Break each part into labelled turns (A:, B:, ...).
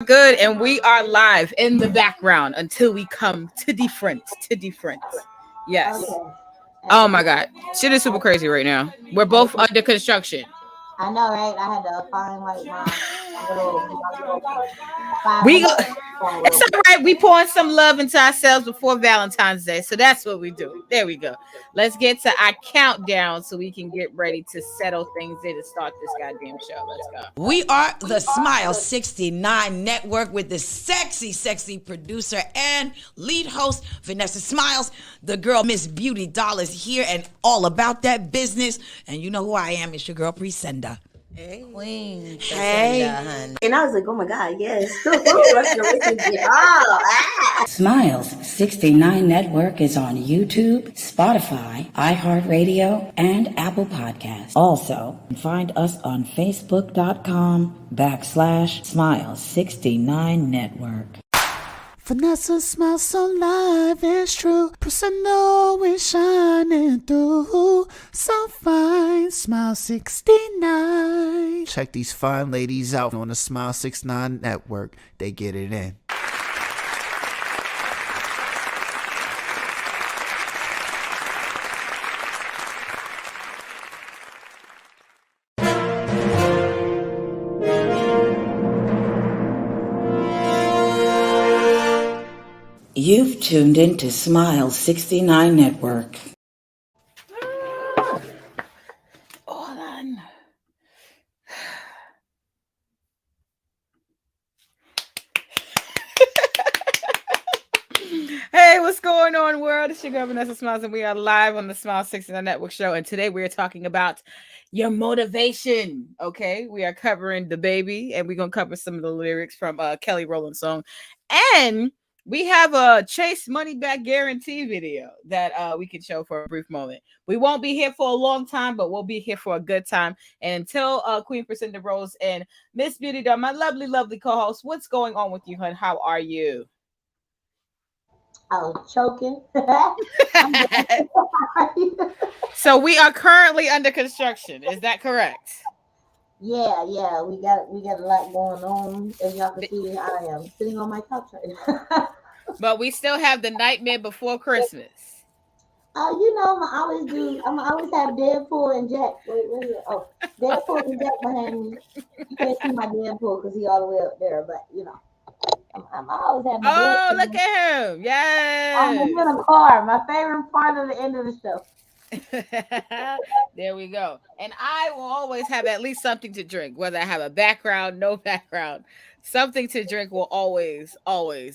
A: Good, and we are live in the background until we come to the front. To the front. Yes.
B: Okay.
A: Oh
B: Okay.
A: my God, shit is super crazy right now. We're both under construction.
B: I know, right? I had to find like my little 5
A: We go.
B: minutes phone
A: It's
B: real quick.
A: all right. We pouring some love into ourselves before Valentine's Day, so that's what we do. There we go. Let's get to our countdown so we can get ready to settle things in and start this goddamn show. Let's go.
C: We are the Smile 69 Network with the sexy producer and lead host, Vanessa Smiles. The girl, Miss Beauty Doll, is here and all about that business. And you know who I am. It's your girl, Presenda.
D: Hey, Queen.
C: Hey.
D: And I was like, oh my God, yes. Oh,
E: Smiles 69 Network is on YouTube, Spotify, iHeartRadio, and Apple Podcasts. Also, find us on Facebook.com/Smiles69 Network.
F: Vanessa smiles so live, it's true. Priscilla always shining through. So fine, Smile 69.
G: Check these fine ladies out on the Smile 69 Network. They get it in.
E: You've tuned into Smile 69 Network.
A: Hold on. Hey, what's going on, world? It's your girl, Vanessa Smiles, and we are live on the Smile 69 Network show. And today we are talking about your motivation. Okay, we are covering the baby, and we're gonna cover some of the lyrics from Kelly Rowland's song, and we have a Chase Money Back Guarantee video that we can show for a brief moment. We won't be here for a long time, but we'll be here for a good time. And until Queen Priscilla Rose and Miss Beauty Doll, my lovely co-host, what's going on with you, hun? How are you?
B: I was choking.
A: So we are currently under construction. Is that correct?
B: Yeah. We got a lot going on. As y'all can see, I am sitting on my couch right now.
A: But we still have the Nightmare Before Christmas.
B: You know, I always have Deadpool and Jack. Wait, oh, Deadpool and Jack behind me. You can't see my Deadpool because he's all the way up there, but you know, I always have my
A: Oh,
B: Deadpool.
A: look at him. Yes.
B: I'm in a car. My favorite part of the end of the show.
A: There we go. And I will always have at least something to drink, whether I have a background, no background. Something to drink will always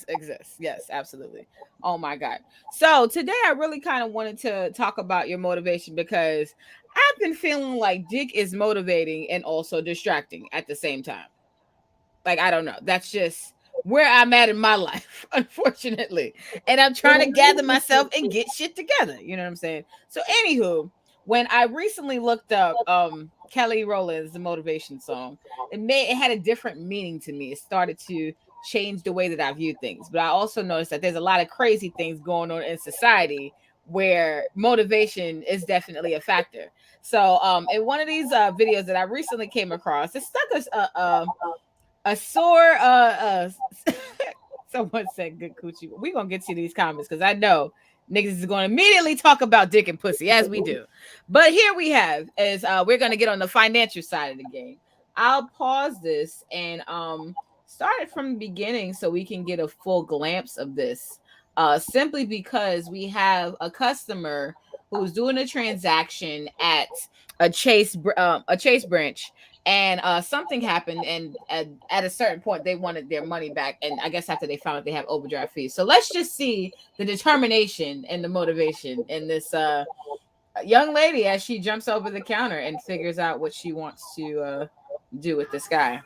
A: exist. Yes, absolutely. Oh my God. So today I really kind of wanted to talk about your motivation because I've been feeling like Dick is motivating and also distracting at the same time. Like, I don't know. That's just where I'm at in my life, unfortunately. And I'm trying to gather myself and get shit together. You know what I'm saying? So, anywho, when I recently looked up Kelly Rowland's motivation song, it had a different meaning to me. It started to change the way that I view things. But I also noticed that there's a lot of crazy things going on in society where motivation is definitely a factor. So, in one of these videos that I recently came across, it stuck a sore someone said good coochie. We're gonna get to these comments because I know niggas is gonna immediately talk about dick and pussy as we do. But here we have is we're gonna get on the financial side of the game. I'll pause this and start it from the beginning so we can get a full glimpse of this. Simply because we have a customer who's doing a transaction at a Chase branch. And something happened, and at a certain point, they wanted their money back. And I guess after they found out they have overdraft fees. So let's just see the determination and the motivation in this young lady as she jumps over the counter and figures out what she wants to do with this guy.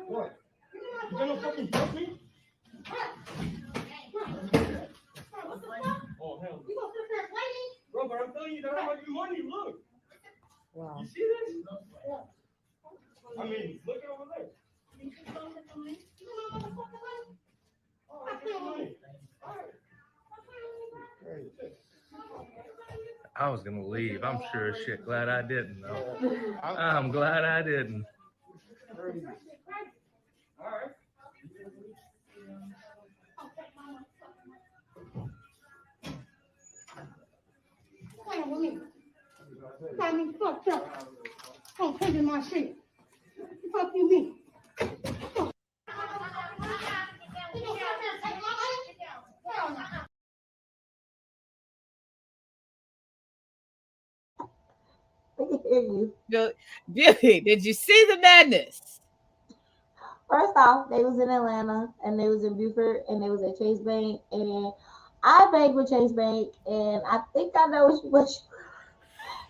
H: What? You gonna fucking joke me? Oh, hell. You gonna sit there fighting? Bro, but I'm telling you, you that how much money. Look.
D: Wow.
H: You see this? I mean, look over there. Oh, I get money.
I: I was gonna leave. I'm sure as shit glad I didn't though. I'm glad I didn't.
H: All right.
J: Got me fucked up. Don't take in my shit. Fuck you mean?
B: I can hear you.
A: Beauty, did you see the madness?
B: First off, they was in Atlanta and they was in Buford and they was at Chase Bank and I banked with Chase Bank and I think I know what you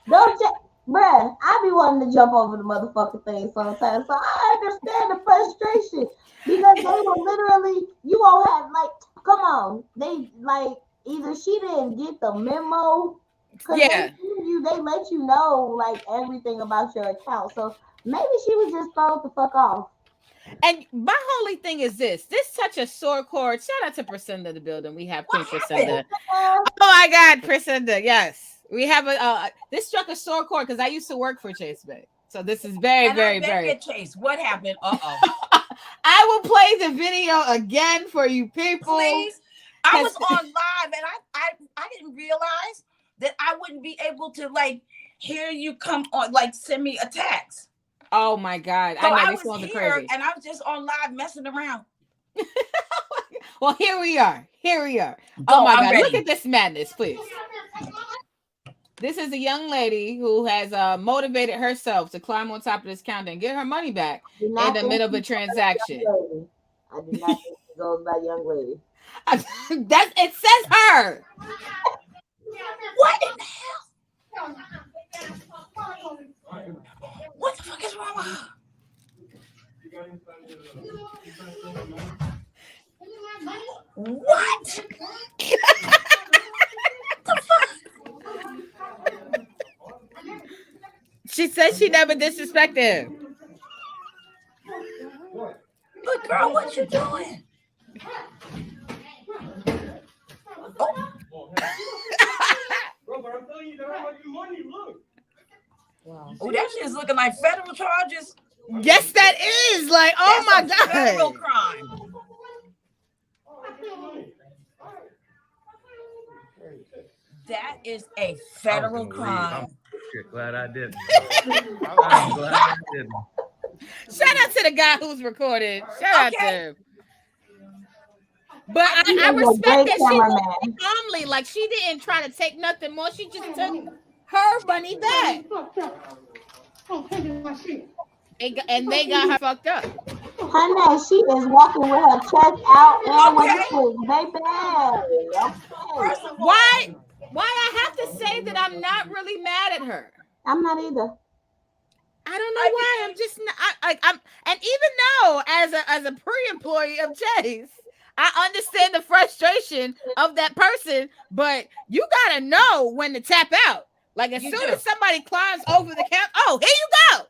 B: don't bruh, I be wanting to jump over the motherfucking thing sometimes. So I understand the frustration because they will literally you won't have like come on. They like either she didn't get the memo because
A: Yeah.
B: they let you know like everything about your account. So maybe she was just thrown the fuck off.
A: And my only thing is this such a sore chord. Shout out to Priscinda in the building. We have Queen Priscinda. Oh my God, Priscinda. Yes. We have this struck a sore chord because I used to work for Chase Bank. So this is very.
C: Chase. What happened?
A: I will play the video again for you people.
C: Please. I was on live and I didn't realize that I wouldn't be able to like hear you come on, like send me a text.
A: Oh my God.
C: So
A: I know
C: I was here crazy. And I was just on live messing around.
A: Well, here we are. Oh my God.
C: Ready.
A: Look at this madness, please. This is a young lady who has motivated herself to climb on top of this counter and get her money back in the middle of a transaction.
B: I do not think it goes by young lady.
A: It says her.
C: What in the hell? What the fuck is wrong with her? What? The fuck?
A: She said she never disrespected him.
C: But girl, what you doing?
H: Bro, but I'm telling you that how much money. Look.
D: Wow.
C: Oh, that shit is looking like federal charges.
A: Yes, that is. Like, oh my God.
C: Federal crime. That is a federal crime.
I: I'm shit glad I didn't. I'm glad I didn't.
A: Shout out to the guy who's recorded. Shout out to him. But I respect that she was calmly, like she didn't try to take nothing more. She just took her money back. And they got her fucked up.
B: Honey, she is walking with her chest out and with the food, baby. Okay.
A: Why I have to say that I'm not really mad at her?
B: I'm not either.
A: I don't know why. I'm just not. I'm, and even though as a pre-employee of Chase, I understand the frustration of that person, but you gotta know when to tap out. Like as soon as somebody climbs over the counter, oh, here you go.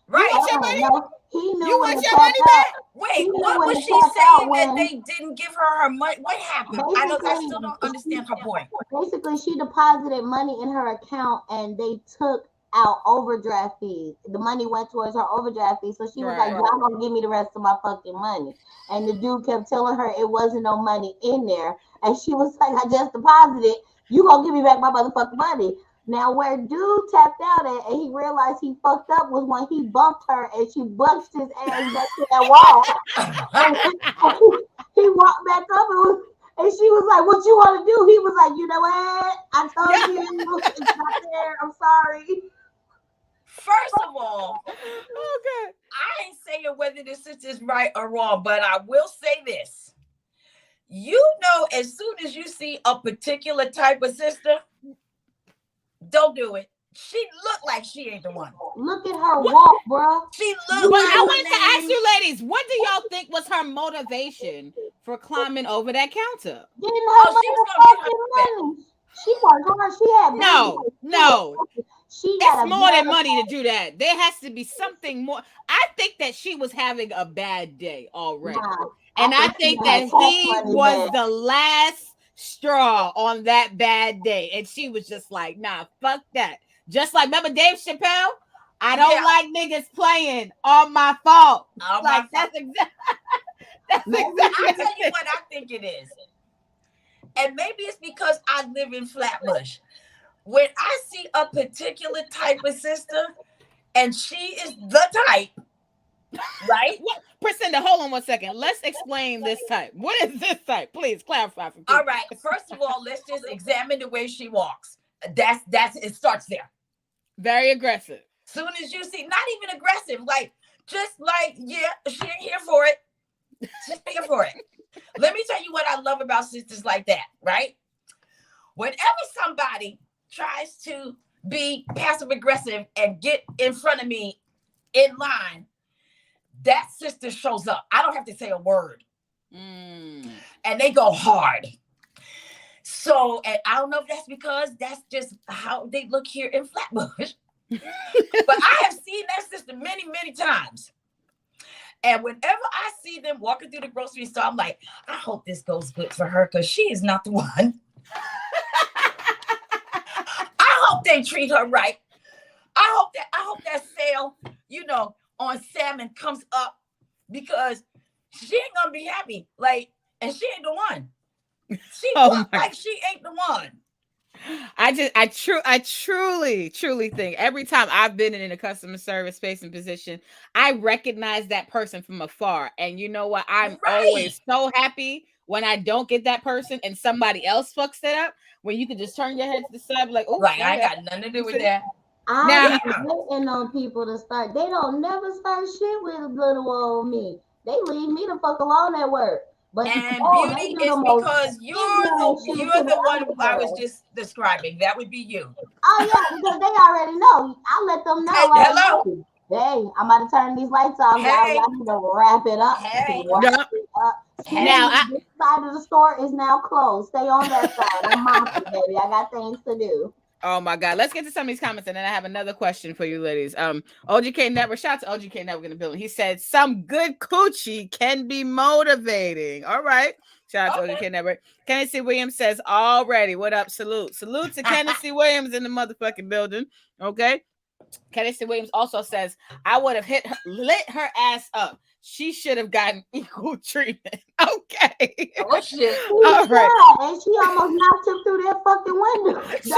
C: Right.
A: You want your money?
B: No, he knew
A: You
B: when
A: want
B: to
A: your money
B: tap
A: back?
B: out.
C: Wait, what was she saying that they didn't give her money? What happened? I still don't understand her point.
B: Basically, she deposited money in her account and they took out overdraft fees. The money went towards her overdraft fees. So she was like, y'all gonna give me the rest of my fucking money. And the dude kept telling her it wasn't no money in there. And she was like, I just deposited. You gonna give me back my motherfucking money. Now, where dude tapped out at and he realized he fucked up was when he bumped her and she bunched his ass back to that wall. and he walked back up and she was like, what you want to do? He was like, you know what? I told you it's not there. I'm sorry.
C: First of all, I ain't saying whether this is right or wrong, but I will say this. You know, as soon as you see a particular type of sister, don't do it. She looked like she ain't the one.
B: Look at her walk, bro.
C: She
A: But
C: looked
A: I wanted to ask you ladies, what do y'all think was her motivation for climbing over that counter?
B: Getting her
C: she was gonna get her
B: money. She worked hard. She had
A: No,
B: business.
A: no.
B: She
A: It's
B: got a
A: more than money to do that. There has to be something more. I think that she was having a bad day already.
B: Nah,
A: And I
B: she
A: think
B: got
A: that
B: tax
A: he
B: money
A: was
B: bad.
A: the last straw on that bad day. And she was just like, nah, fuck that. Just like, remember Dave Chappelle? I don't like niggas playing on my fault. Like, that's exactly. That's exactly.
C: I'll tell you what I think it is. And maybe it's because I live in Flatbush. When I see a particular type of sister, and she is the type, right?
A: What, Priscinda, hold on 1 second. Let's explain this type. What is this type? Please clarify for me.
C: All right. First of all, let's just examine the way she walks. That's it starts there.
A: Very aggressive.
C: Soon as you see, not even aggressive, like just like, yeah, she ain't here for it. She's here for it. Let me tell you what I love about sisters like that, right? Whenever somebody tries to be passive aggressive and get in front of me in line, that sister shows up. I don't have to say a word. And they go hard. So, and I don't know if that's because that's just how they look here in Flatbush. But I have seen that sister many, many times. And whenever I see them walking through the grocery store, I'm like, I hope this goes good for her because she is not the one. I hope they treat her right. I hope that sale, on salmon comes up because she ain't gonna be happy. Like, and she ain't the one. She looks like she ain't the one.
A: I truly think every time I've been in a customer service space and position, I recognize that person from afar. And you know what? I'm always so happy when I don't get that person and somebody else fucks it up. When you can just turn your head to the side, like, oh,
C: right, I got nothing to do with that.
B: I'm waiting on people to start. They don't never start shit with little old me. They leave me the fuck alone at work. But
C: and beauty is because you're the one I was just describing. That would be you.
B: Oh yeah, because they already know. I let them know.
C: Hey,
B: like,
C: hello.
B: Hey, I'm about to turn these lights off.
C: Hey.
B: Y'all need to wrap it up. Wrap it up. Now, this side of the store is now closed. Stay on that side. I'm mopping, baby. I got things to do.
A: Oh my God. Let's get to some of these comments and then I have another question for you ladies. OGK Network, shout out to OGK Network in the building. He said some good coochie can be motivating. All right. Shout out to OGK Network. Kenneth C. Williams says already. What up? Salute to Kenneth C. Williams in the motherfucking building. Okay. Kenneth C. Williams also says I would have lit her ass up. She should have gotten equal treatment. Okay.
C: Oh shit.
B: All right. And she almost knocked him through that fucking window.
A: She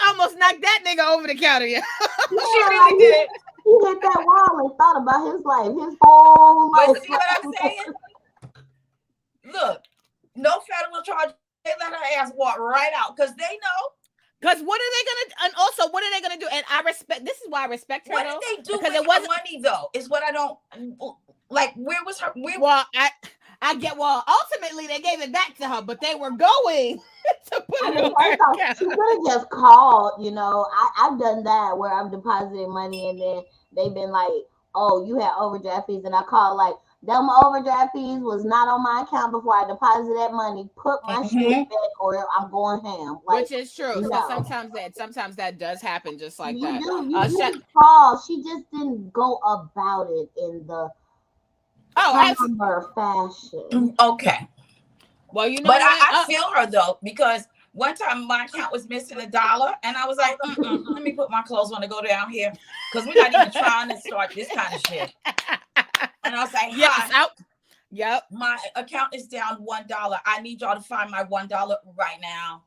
A: almost knocked that nigga over the counter. Yeah.
C: She really did.
B: He hit that wall and thought about his life, his whole life.
C: But see what I'm saying? Look, no federal charge. They let her ass walk right out because they know.
A: Because what are they gonna? And also, what are they gonna do? And I respect. This is why I respect her.
C: What
A: though,
C: did they do
A: because
C: with
A: it wasn't
C: money though? Is what I don't like. Where was her?
A: Well, I get. Well, ultimately they gave it back to her, but they were going to put it on her account.
B: She could have just called. I've done that where I've deposited money and then they've been like, "Oh, you had overdraft fees," and I called like, "Them overdraft fees was not on my account before I deposited that money. Put my shit back, or I'm going ham."
A: Like, which is true. So sometimes that does happen, just like that.
B: You call. She just didn't go about it in the fashion.
C: Okay.
A: Well, you know,
C: but I feel her though because one time my account was missing $1, and I was like, "Let me put my clothes on to go down here because we're not even trying to start this kind of shit." And I was like,
A: Yep.
C: My account is down $1. I need y'all to find my $1 right now.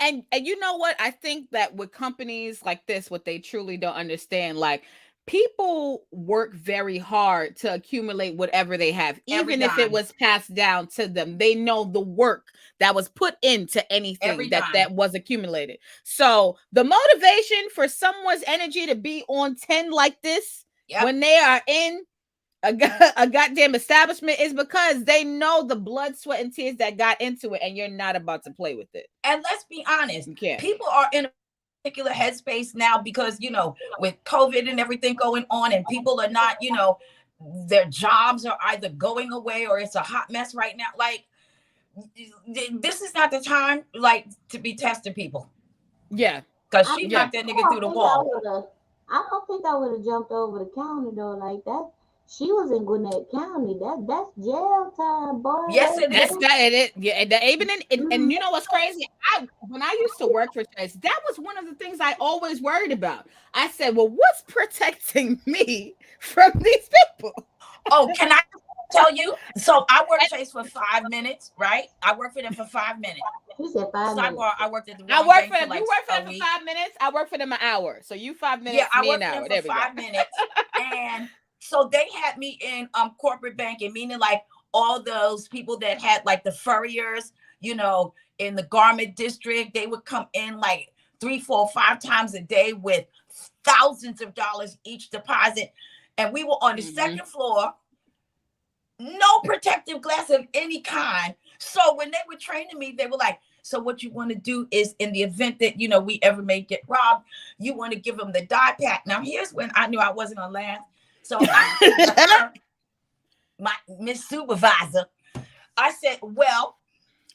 A: And you know what? I think that with companies like this, what they truly don't understand, like people work very hard to accumulate whatever they have, even if it was passed down to them. They know the work that was put into anything that was accumulated. So the motivation for someone's energy to be on 10 like this when they are in a goddamn establishment is because they know the blood, sweat, and tears that got into it, and you're not about to play with it.
C: And let's be honest, people are in a particular headspace now because, with COVID and everything going on, and people are not, their jobs are either going away or it's a hot mess right now. Like, this is not the time like to be testing people.
A: Yeah.
C: Because she knocked that nigga through the wall.
B: I don't think I would have jumped over the counter though like that. She was in Gwinnett County. That's jail time, boy.
C: Yes, it
A: That's
C: is.
A: that it. Yeah, and you know what's crazy? When I used to work for Chase, that was one of the things I always worried about. I said, well, what's protecting me from these people?
C: Oh, can I tell you? So I worked Chase for 5 minutes, right? I worked for them for 5 minutes.
B: You said 5 minutes.
C: I worked at the
A: I
C: wrong
A: work
C: bank
A: for them.
C: like
A: you work for them
C: a
A: for
C: week.
A: 5 minutes. I work for them an hour. So you 5 minutes.
C: Yeah, I
A: me
C: worked
A: an
C: for
A: hour.
C: them for 5 minutes, and so they had me in corporate banking, meaning like all those people that had like the furriers, you know, in the garment district. They would come in like 3, 4, 5 times a day with thousands of dollars each deposit, and we were on the second floor. No protective glass of any kind. So when they were training me, they were like, so what you want to do is in the event that, you know, we ever may get robbed, you want to give them the die pack. Now, here's when I knew I wasn't on land. So I my Miss Supervisor, I said, well,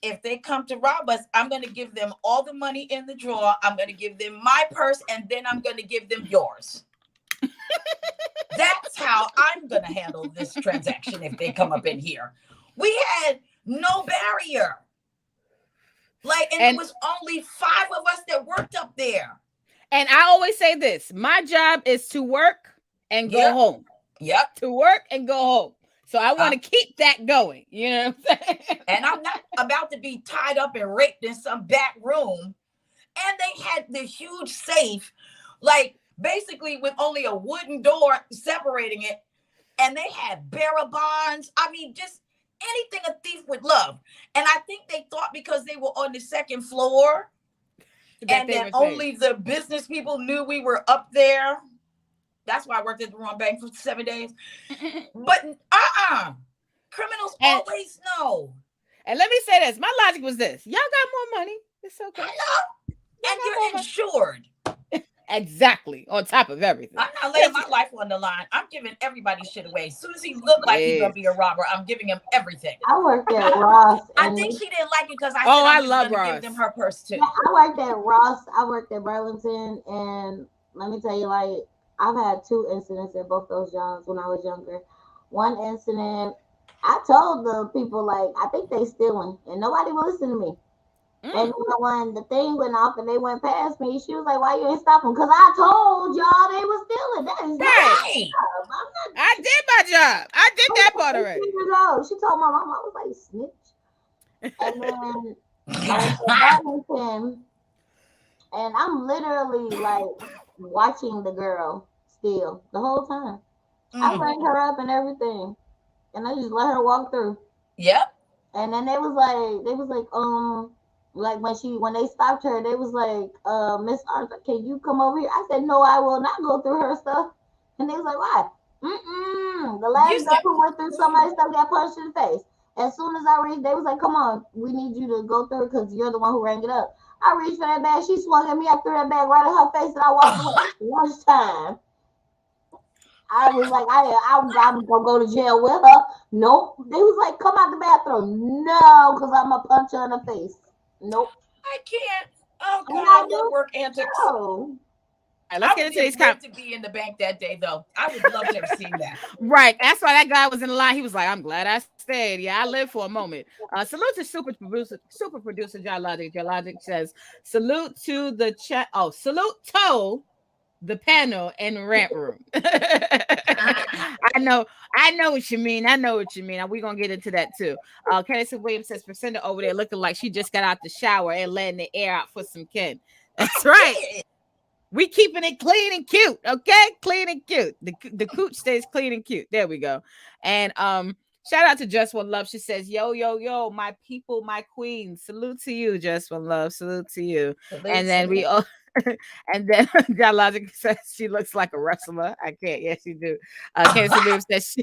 C: if they come to rob us, I'm going to give them all the money in the drawer. I'm going to give them my purse, and then I'm going to give them yours. That's how I'm going to handle this transaction if they come up in here. We had no barrier. Like, and it was only 5 of us that worked up there.
A: And I always say this, my job is to work and go home.
C: Yep.
A: To work and go home. So I want to keep that going. You know what I'm saying?
C: And I'm not about to be tied up and raped in some back room. And they had the huge safe, like basically with only a wooden door separating it. And they had bearer bonds. I mean, just anything a thief would love. And I think they thought because they were on the second floor and that only the business people knew we were up there. That's why I worked at the wrong bank for 7 days. But criminals always know.
A: And let me say this. My logic was this. Y'all got more money. It's okay.
C: And you're insured.
A: Exactly. On top of everything.
C: I'm not laying my life on the line. I'm giving everybody shit away. As soon as he looked like he's gonna be a robber, I'm giving him everything.
B: I worked at Ross.
C: I think she didn't like it because I love Ross. Give them her purse too.
B: I worked at Ross. I worked at Burlington, and let me tell you, like, I've had 2 incidents at both those jobs when I was younger. One incident, I told the people, like, I think they stealing, and nobody will listen to me. And when the thing went off and they went past me, she was like, why you ain't stopping? Because I told y'all they was stealing. That is
A: right. I did my job. I did that part already.
B: She told my mom, I was like, snitch. And then I went to Burlington, and I'm literally like watching the girl steal the whole time. I rang her up and everything, and I just let her walk through.
C: Yep.
B: And then they was like when they stopped her, they was like, Miss Arthur, can you come over here? I said, no, I will not go through her stuff. And they was like, why? The last guy who went through somebody's stuff got punched in the face. As soon as I reached, they was like, come on, we need you to go through it because you're the one who rang it up. I reached for that bag. She swung at me. I threw that bag right in her face, and I walked away. Lunchtime. I was like, I'm going to go to jail with her. Nope. They was like, come out the bathroom. No, because I'm going to punch her in the face. Nope.
C: I can't. Oh, God, I love work antics.
B: No.
A: Right, let's get into these
C: to be in the bank that day, though. I would love to have seen that.
A: Right. That's why that guy was in the line. He was like, I'm glad I stayed. Yeah, I lived for a moment. Salute to super producer Jalogic. Jalogic says, salute to the chat. Oh, salute to the panel and rant room. I know what you mean. We're gonna get into that too. Candace Williams says Priscilla over there looking like she just got out the shower and letting the air out for some Ken. That's right. We keeping it clean and cute, okay? Clean and cute. The cooch stays clean and cute. There we go. And shout out to Just One Love. She says, yo, my people, my queen. Salute to you, Just One Love. Salute to you. And then we all and then John Logic says she looks like a wrestler. I can't. Yes, she do. Candace Williams says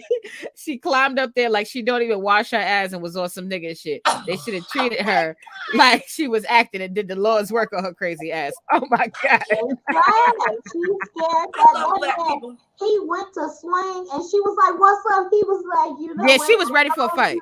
A: she climbed up there like she don't even wash her ass and was on some nigga shit. They should have treated her like she was acting and did the Lord's work on her crazy ass. Oh my God.
B: She's scared that he went to swing and she was like, what's up? He was like,
A: yeah, she was ready for a fight.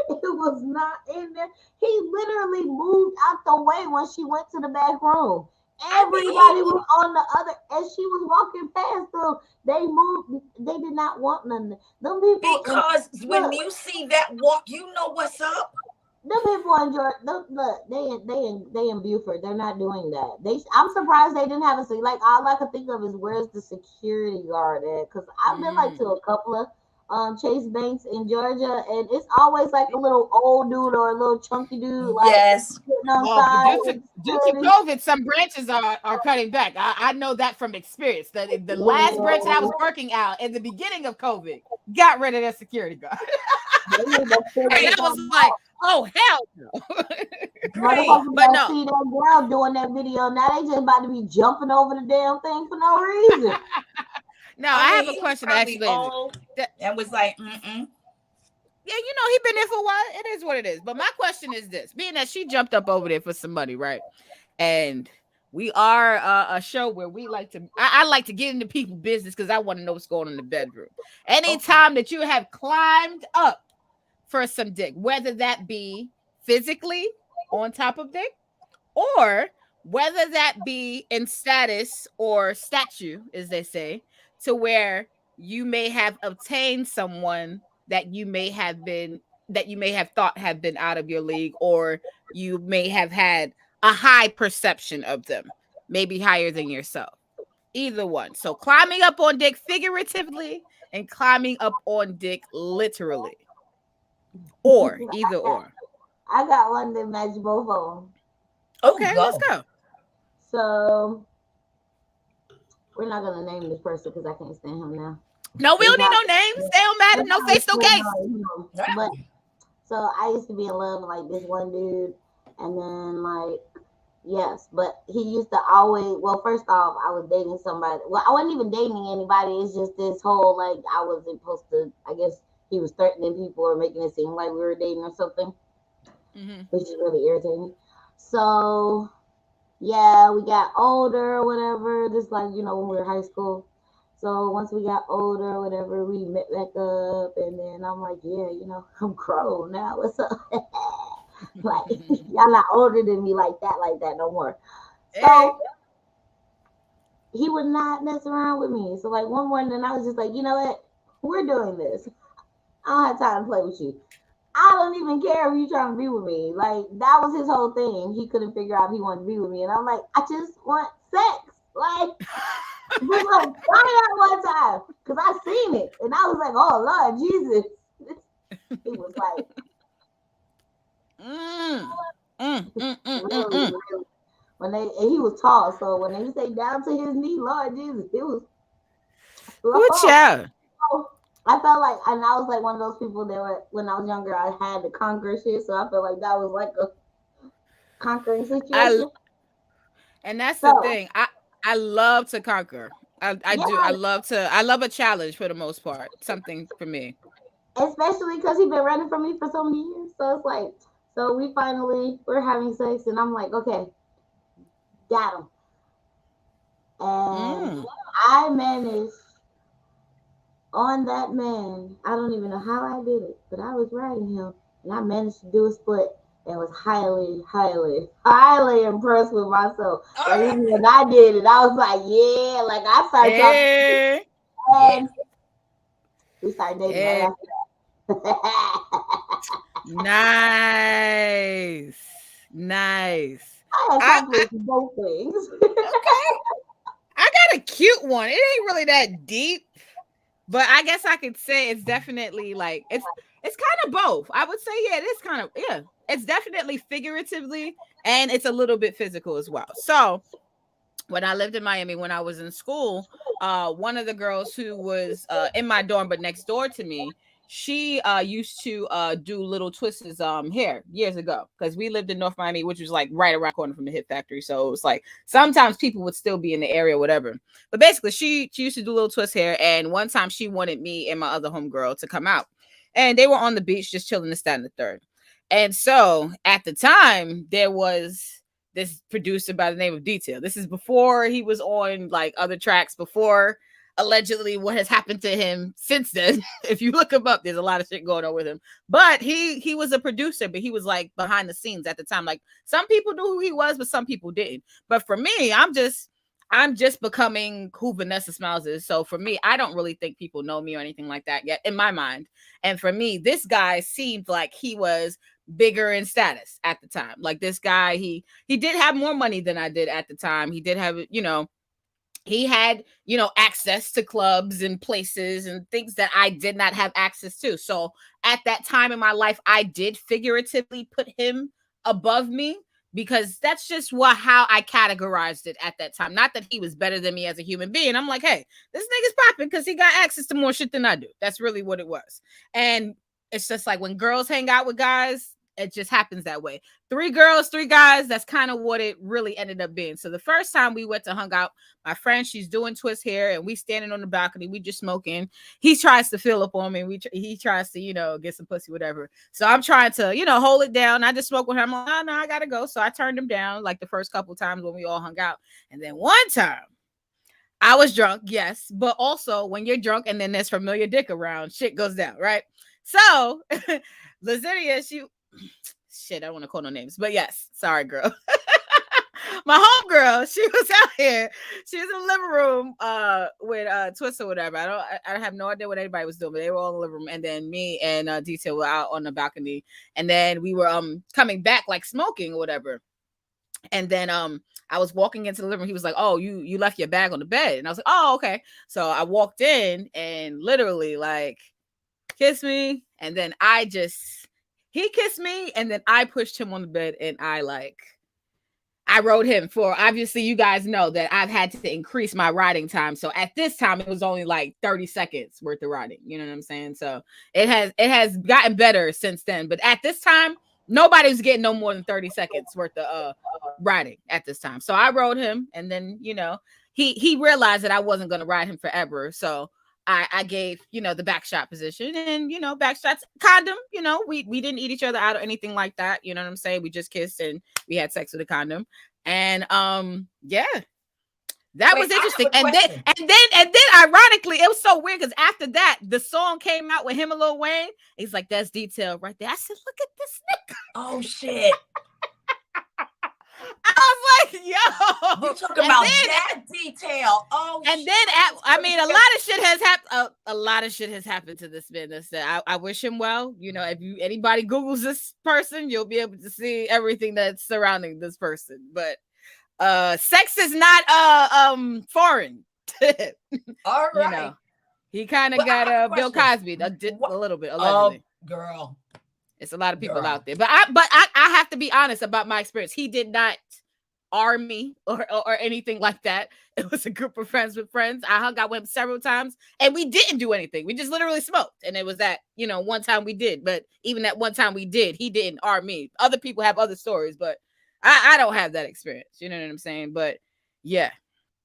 B: It was not in there. He literally moved out the way when she went to the back room.
C: I
B: Everybody
C: mean,
B: was on the other, as she was walking past them. They moved. They did not want nothing. Them people in
C: because when
B: look,
C: you see that walk, you know what's up.
B: them people in Georgia. Look, they in Buford. They're not doing that. I'm surprised they didn't have a like. All I could think of is where's the security guard at? Because I've been like to a couple of Chase Banks in Georgia, and it's always like a little old dude or a little chunky dude, like
C: Yes.
B: sitting
A: Oh, but
B: outside with
A: due to
B: security.
A: COVID, some branches are cutting back. I know that from experience. The last branch that I was working out in the beginning of COVID got rid of their security guard.
B: They need to
A: And
B: figure
A: I was
B: something
A: like,
B: out.
A: oh hell no.
C: Right.
B: Motherfuckers
A: But
B: that
A: no,
B: see that girl doing that video now, they just about to be jumping over the damn thing for no reason.
A: no,
C: I
A: I
C: mean,
A: have a
C: he was
A: question to ask
C: probably
A: you, Lazy.
C: old
A: That-
C: and was like, mm-mm.
A: Yeah, he been there for a while. It is what it is. But my question is this: being that she jumped up over there for some money, right? And we are a show where we like to. I like to get into people's business because I want to know what's going on in the bedroom. Anytime that you have climbed up for some dick, whether that be physically on top of dick, or whether that be in status or statue, as they say, to where you may have obtained someone that you may have thought have been out of your league, or you may have had a high perception of them, maybe higher than yourself. Either one. So climbing up on dick figuratively and climbing up on dick literally. Or either or.
B: I got one that match both of them.
C: Oh,
A: Okay, let's
C: go.
A: go.
B: So we're not gonna name this person because I can't stand him now.
A: No, we
B: It's
A: don't need
B: not.
A: no names. They don't matter.
B: It's
A: No
B: not
A: face, no
B: well
A: case.
B: known, But so I used to be in love with like this one dude, and then like yes, but he used to always. Well, first off, I was dating somebody. Well, I wasn't even dating anybody. It's just this whole like I wasn't supposed to. I guess he was threatening people or making it seem like we were dating or something, which is really irritating. So yeah, we got older or whatever. Just like when we were high school. So once we got older or whatever, we met back up, and then I'm like, yeah, I'm grown now. What's up? Like y'all not older than me like that no more. So he would not mess around with me. So like one morning, I was just like, you know what? We're doing this. I don't have time to play with you. I don't even care if you trying to be with me. Like that was his whole thing. He couldn't figure out if he wanted to be with me, and I'm like, I just want sex. Like we're gonna try it out one time because I seen it, and I was like, oh Lord Jesus. It was like really, really, and he was tall, so when they say down to his knee, Lord Jesus, it was.
A: Good job.
B: I felt like, and I was like one of those people that when I was younger, I had to conquer shit. So I felt like that was like a conquering situation.
A: And that's the thing. I love to conquer. I do. I love a challenge for the most part. Something for me.
B: Especially because he's been running from me for so many years. So it's like, so we're having sex, and I'm like, okay, got him. And I managed on that man. I don't even know how I did it, but I was riding him, and I managed to do a split, and was highly, highly, highly impressed with myself. And even when I did it, I was like, yeah, like I started talking, and we started dating right after that.
A: Nice.
B: I accomplished both things.
A: Okay. I got a cute one. It ain't really that deep, but I guess I could say it's definitely like it's kind of both. I would say it is kind of it's definitely figuratively and it's a little bit physical as well. So when I lived in Miami, when I was in school, one of the girls who was in my dorm but next door to me, she used to do little twists hair years ago because we lived in North Miami, which was like right around the corner from the Hip Factory. So it was like sometimes people would still be in the area, whatever. But basically, she used to do little twist hair. And one time she wanted me and my other homegirl to come out. And they were on the beach just chilling the stand the third. And so at the time, there was this producer by the name of Detail. This is before he was on like other tracks, before allegedly what has happened to him since then. If you look him up, there's a lot of shit going on with him. But he was a producer, but he was like behind the scenes at the time. Like some people knew who he was, but some people didn't. But for me, I'm just becoming who Vanessa Smilez is. So for me, I don't really think people know me or anything like that yet in my mind. And for me, this guy seemed like he was bigger in status at the time. Like this guy, he did have more money than I did at the time. He did have, he had, access to clubs and places and things that I did not have access to. So at that time in my life, I did figuratively put him above me because that's just how I categorized it at that time. Not that he was better than me as a human being. I'm like, hey, this nigga's popping because he got access to more shit than I do. That's really what it was. And it's just like when girls hang out with guys, it just happens that way. 3 girls, 3 guys. That's kind of what it really ended up being. So the first time we went to hung out, my friend, she's doing twist hair, and we standing on the balcony. We just smoking. He tries to fill up on me. He tries to, get some pussy, whatever. So I'm trying to, hold it down. I just smoke with him. I'm like, oh, no, I gotta go. So I turned him down like the first couple times when we all hung out. And then one time I was drunk, yes, but also when you're drunk and then there's familiar dick around, shit goes down, right? So Lazinia, I don't want to call no names, but yes, sorry, girl. My homegirl, she was out here. She was in the living room with Twist or whatever. I have no idea what anybody was doing, but they were all in the living room. And then me and Detail were out on the balcony. And then we were coming back like smoking or whatever. And then I was walking into the living room. He was like, oh, you left your bag on the bed. And I was like, oh, okay. So I walked in and literally like kissed me. And then he kissed me, and then I pushed him on the bed, and I rode him for, obviously you guys know that I've had to increase my riding time. So at this time it was only like 30 seconds worth of riding. You know what I'm saying? So it has gotten better since then. But at this time, nobody was getting no more than 30 seconds worth of riding at this time. So I rode him, and then, he realized that I wasn't going to ride him forever. So I gave, the back shot position, and, back shots, condom, we didn't eat each other out or anything like that. You know what I'm saying? We just kissed and we had sex with a condom. And, yeah, that was interesting. And then ironically, it was so weird because after that, the song came out with him and Lil Wayne. He's like, that's Detail right there. I said, look at this nigga.
C: Oh, shit.
A: I was like, yo,
C: you talking about that Detail. Oh,
A: and then a lot of shit has happened. A lot of shit has happened to this man. I wish him well. If anybody Googles this person, you'll be able to see everything that's surrounding this person. But sex is not foreign.
C: All right.
A: He kind of got Bill Cosby a little bit allegedly.
C: Girl.
A: It's a lot of people out there, but I have to be honest about my experience. He did not arm me or anything like that. It was a group of friends with friends. I hung out with him several times, and we didn't do anything. We just literally smoked, and it was that one time we did. But even that one time we did, he didn't arm me. Other people have other stories, but I don't have that experience. You know what I'm saying? But yeah.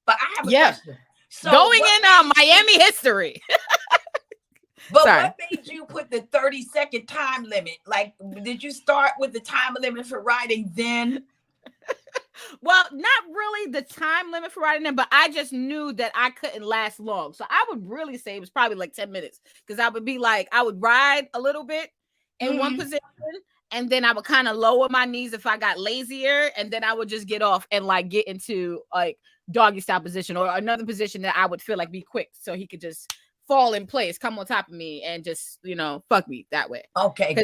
C: But I have a question. So
A: going in Miami history.
C: But what made you put the 30-second time limit? Like, did you start with the time limit for riding then?
A: Well, not really the time limit for riding them, but I just knew that I couldn't last long. So I would really say it was probably like 10 minutes because I would be like, I would ride a little bit in one position, and then I would kind of lower my knees if I got lazier, and then I would just get off and like get into like doggy style position or another position that I would feel like be quick so he could just fall in place, come on top of me, and just fuck me that way.
C: Okay,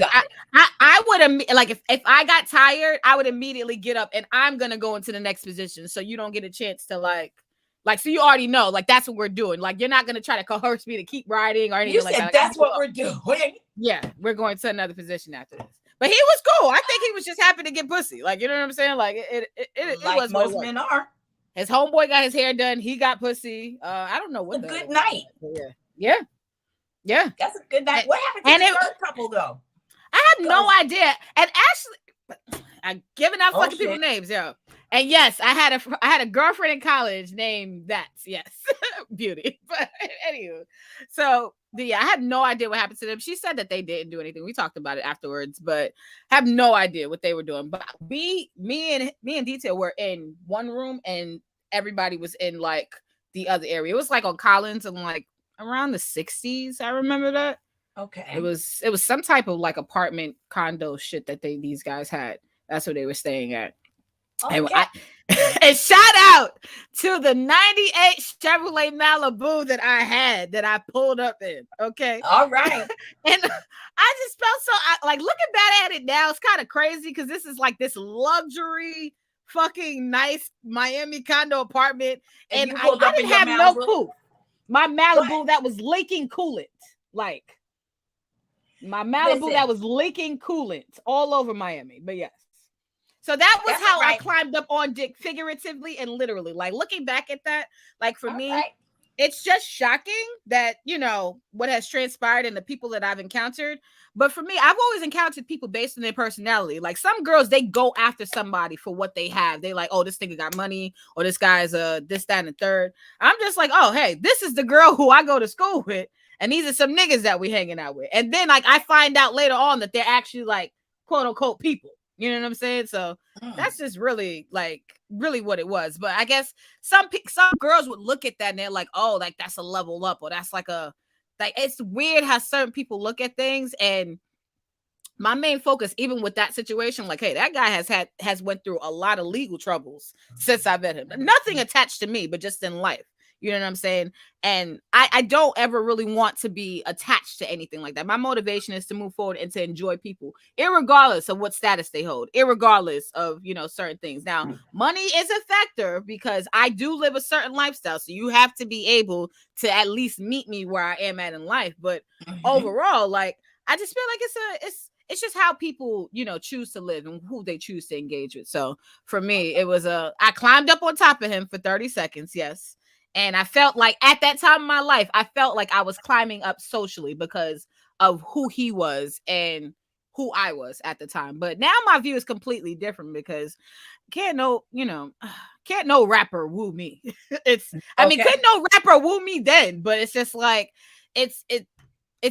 A: I would like if I got tired, I would immediately get up and I'm gonna go into the next position, so you don't get a chance to like so you already know like that's what we're doing. Like you're not gonna try to coerce me to keep riding or anything like that.
C: That's what we're doing.
A: Yeah, we're going to another position after this. But he was cool. I think he was just happy to get pussy. Like you know what I'm saying? Like it
C: like
A: was
C: most men are.
A: His homeboy got his hair done. He got pussy. I don't know what.
C: A good night.
A: Yeah.
C: That's a good night. What happened to the third couple though?
A: I have no idea. And actually, I'm giving out fucking people names, yo. And yes, I had a girlfriend in college named yes, Beauty. But anywho, so I have no idea what happened to them. She said that they didn't do anything. We talked about it afterwards, but have no idea what they were doing. But me and Detail were in one room, and everybody was in like the other area. It was like on Collins and like around the 60s. I remember that.
C: Okay.
A: It was some type of like apartment condo shit that these guys had. That's what they were staying at.
C: Okay.
A: And shout out to the 98 Chevrolet Malibu that I pulled up in. Okay.
C: All right.
A: And I just felt so like looking back at it now, it's kind of crazy because this is like this luxury fucking nice Miami condo apartment. And I didn't have no clue. My Malibu that was leaking coolant. Like my Malibu that was leaking coolant all over Miami. But yes. So that was how I climbed up on dick, figuratively and literally. Like looking back at that, like for me, it's just shocking that, you know, what has transpired and the people that I've encountered. But for me, I've always encountered people based on their personality. Like some girls, they go after somebody for what they have. They like, oh, this nigga got money, or this guy's this, that, and the third. I'm just like, oh, hey, this is the girl who I go to school with. And these are some niggas that we hanging out with. And then like I find out later on that they're actually like quote unquote people. You know what I'm saying? So that's just really what it was. But I guess some girls would look at that and they're like, oh, like that's a level up, or that's like it's weird how certain people look at things. And my main focus, even with that situation, like, hey, that guy has went through a lot of legal troubles since I met him. Nothing attached to me, but just in life. You know what I'm saying? And I don't ever really want to be attached to anything like that. My motivation is to move forward and to enjoy people, irregardless of what status they hold, irregardless of, you know, certain things. Now, money is a factor because I do live a certain lifestyle. So you have to be able to at least meet me where I am at in life. But overall, like, I just feel like it's just how people, you know, choose to live and who they choose to engage with. So for me, it was I climbed up on top of him for 30 seconds. Yes. And I felt like at that time in my life, I felt like I was climbing up socially because of who he was and who I was at the time. But now my view is completely different because can't no rapper woo me. I mean, couldn't no rapper woo me then, but it's just like, it's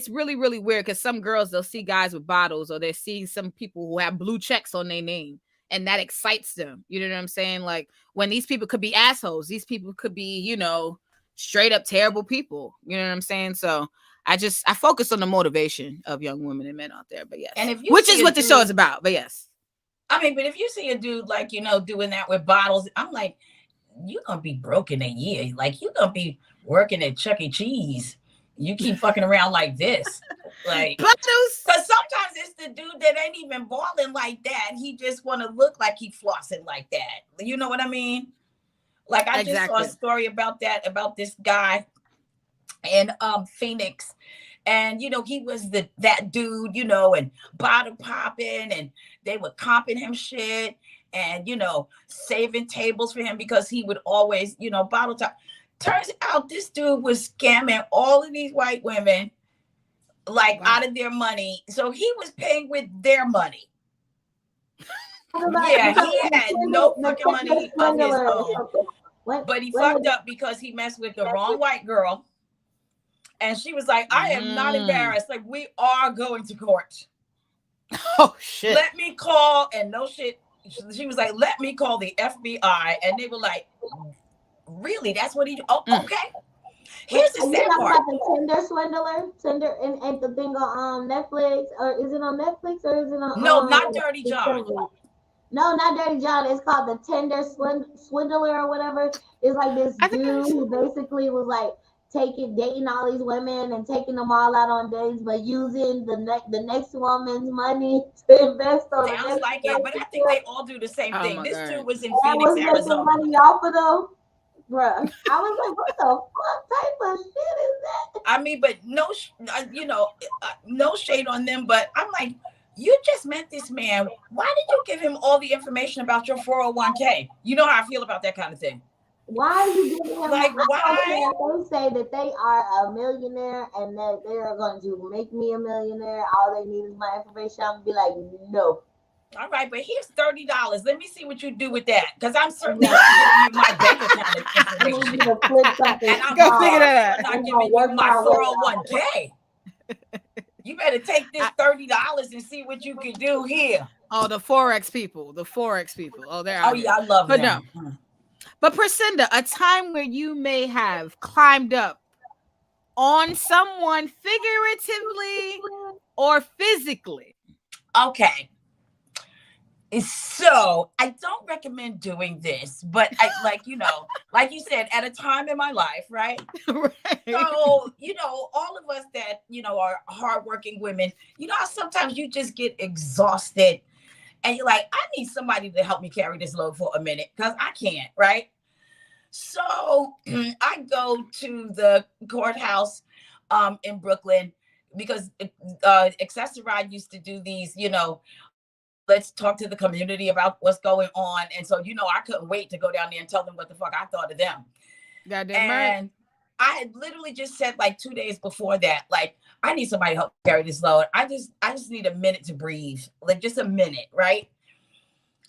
A: really, really weird because some girls, they'll see guys with bottles or they see some people who have blue checks on their name. And that excites them. You know what I'm saying? Like when these people could be assholes, these people could be, you know, straight up terrible people. You know what I'm saying? So I focus on the motivation of young women and men out there. But yes,
C: and
A: which is what the show is about. But yes.
C: I mean, but if you see a dude like, you know, doing that with bottles, I'm like, you're going to be broke in a year. Like you're going to be working at Chuck E. Cheese. You keep fucking around like this. Like, because sometimes it's the dude that ain't even balling like that. He just want to look like he flossing like that. You know what I mean? Like I just saw a story about this guy in Phoenix. And, you know, he was that dude, you know, and bottle popping, and they were comping him shit and, you know, saving tables for him because he would always, you know, bottle top. Turns out this dude was scamming all of these white women, like out of their money. So he was paying with their money. Yeah, he had no fucking money of his own. But he fucked up because he messed with the wrong white girl. And she was like, I am not embarrassed. Like, we are going to court.
A: Oh, shit.
C: Let me call, and no shit. She was like, let me call the FBI. And they were like, really? That's what he do? Oh, okay. Here's the sad part.
B: About the Tinder swindler? Tinder and the thing on Netflix? Or is it on Netflix or is it on...
C: No, not Dirty John.
B: No, not Dirty John. It's called the Tinder swindler or whatever. It's like this dude who basically was like dating all these women and taking them all out on dates, but using the next woman's money to invest on.
C: Sounds like it, but I think they all do the same thing. This dude was in Phoenix, Arizona.
B: Money off of them. Bruh, I was like, what the fuck type of shit is that?
C: I mean, but no, you know, no shade on them, but I'm like, you just met this man. Why did you give him all the information about your 401k? You know how I feel about that kind of thing.
B: Why are you giving him?
C: Like, why?
B: They say that they are a millionaire and that they are going to make me a millionaire. All they need is my information. I'm gonna be like, no.
C: All right, but here's $30. Let me see what you do with that, because I'm certainly not giving you my bank account information. And I'm
A: go figure that out.
C: I'm not giving you my 401k. You better take this $30 and see what you can do here.
A: Oh, the Forex people. Oh, they're out.
C: Oh, yeah, I love them.
A: No. But Priscinda, a time where you may have climbed up on someone figuratively or physically.
C: Okay. So I don't recommend doing this, but I like, like you said, at a time in my life, right?
A: Right.
C: So, all of us that, are hardworking women, how sometimes you just get exhausted and you're like, I need somebody to help me carry this load for a minute because I can't, right? So I go to the courthouse in Brooklyn because Accessoride used to do these, let's talk to the community about what's going on. And so, I couldn't wait to go down there and tell them what the fuck I thought of them.
A: Goddamn
C: And I had literally just said like 2 days before that, like, I need somebody to help carry this load. I just need a minute to breathe, like just a minute, right?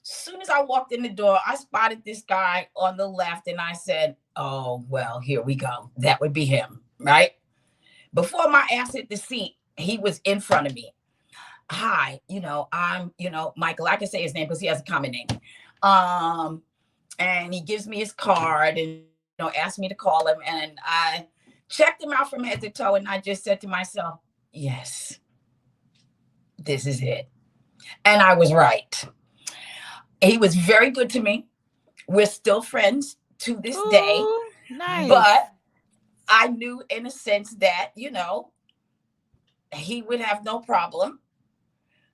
C: Soon as I walked in the door, I spotted this guy on the left and I said, oh, well, here we go. That would be him, right? Before my ass hit the seat, he was in front of me. Hi, I'm, Michael. I can say his name because he has a common name. And he gives me his card and, asked me to call him. And I checked him out from head to toe. And I just said to myself, yes, this is it. And I was right. He was very good to me. We're still friends to this day.
A: Nice.
C: But I knew in a sense that, he would have no problem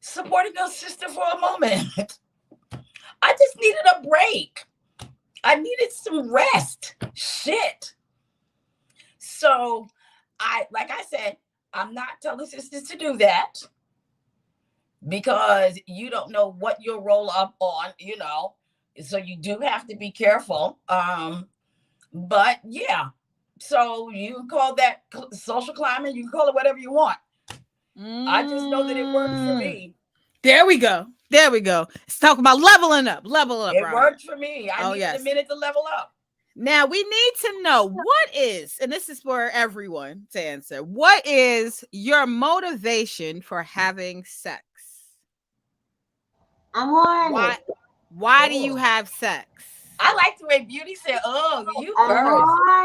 C: supporting your sister for a moment. I just needed a break. I needed some rest. Shit. So like I said, I'm not telling sisters to do that because you don't know what you'll roll up on, so you do have to be careful. But yeah, so you can call that social climbing. You can call it whatever you want. I just know that it worked for me.
A: There we go. Let's talk about leveling up. Level up.
C: It worked for me. I needed
A: yes.
C: a minute to level up.
A: Now we need to know what is, and this is for everyone to answer, what is your motivation for having sex?
B: I'm horny.
A: Why do you have sex?
C: I like the way Beauty said, oh, you
B: I'm
C: first.